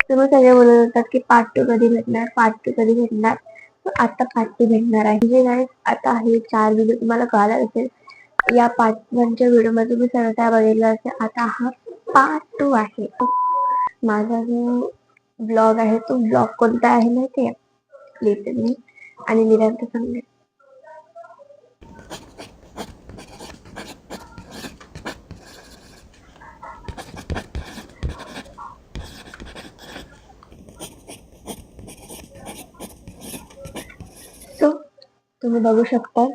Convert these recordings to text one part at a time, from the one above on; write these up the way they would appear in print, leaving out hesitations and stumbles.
तुम्ही सगळे बोलत होतात की पार्ट 2 कधी भेटणार, पार्ट 2 कधी भेटणार. तर आता पार्ट 2 भेटणार आहे. म्हणजे गाईज आता हे 4 व्हिडिओ तुम्हाला कळाला असेल. या पार्ट 1 च्या व्हिडिओमध्ये तुम्ही सगळं काय बघितलं असेल. आता हा पार्ट 2 आहे. माझा जो ब्लॉग आहे तो ब्लॉग कोणता आहे माहिती आहे? लिहिते मी आणि निरंतर सांगते. सो तुम्ही बघू शकता.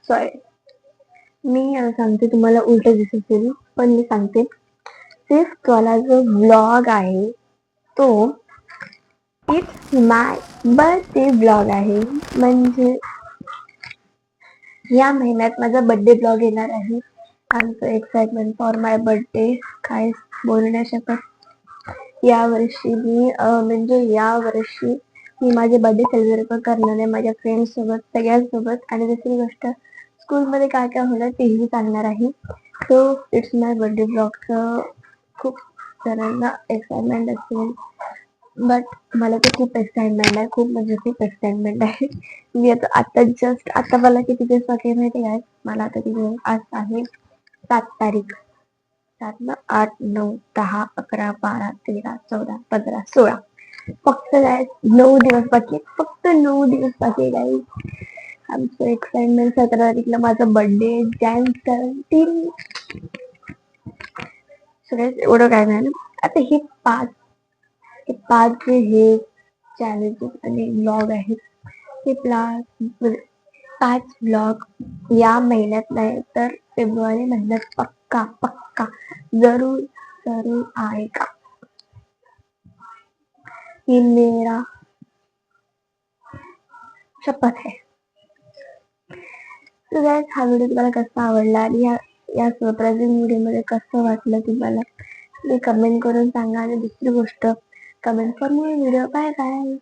सॉरी, मी सांगते तुम्हाला उलट दिसत असेल पण मी सांगते. सिर्फ वाला जो ब्लॉग आहे तो इट्स माय बर्थडे ब्लॉग आहे. म्हणजे या महिन्यात माझा बर्थडे ब्लॉग येणार आहे. आमचं एक्साइटमेंट फॉर माय बर्थडे काय बोलू नाही शकत. यावर्षी मी माझे बर्थडे सेलिब्रेट करणार आहे माझ्या फ्रेंड्स सोबत, सगळ्यांसोबत. आणि दुसरी गोष्ट, स्कूलमध्ये काय काय होणार तेही सांगणार आहे. सो इट्स माय बर्थडे ब्लॉगचं खूप जणांना एक्साइटमेंट असेल, बट मला तर खूप एक्साइटमेंट आहे. खूप म्हणजे खूप एक्साइटमेंट आहे. मी आता जस्ट आता मला किती दिवस बाकी आहे माहिती आहे? मला आता किती, आज आहे 7 तारीख. 7 ना 8 9 10 11 12 13 14 15 16. फक्त काय 9 दिवस बाकी आहेत. फक्त 9 दिवस बाकी आहे गाईज. आमचं एक्साइटमेंट. 17 तारीखला माझा बर्थडे. जॅन 17. सगळ्यात एवढं काय नाही ना. आता हे पाच हे चॅलेंजेस आणि ब्लॉग आहेत. हे 5 ब्लॉग या महिन्यात नाही तर फेब्रुवारी महिन्यात पक्का पक्का जरूर जरूर आएगा. ये मेरा शपथ है. तर गाइस हा व्हिडिओ तुम्हाला कसा आवडला आणि या सरप्राइझिंग व्हिडिओमध्ये कसं वाटलं तुम्हाला ते कमेंट करून सांगा. आणि दुसरी गोष्ट, comment for more video. Bye bye.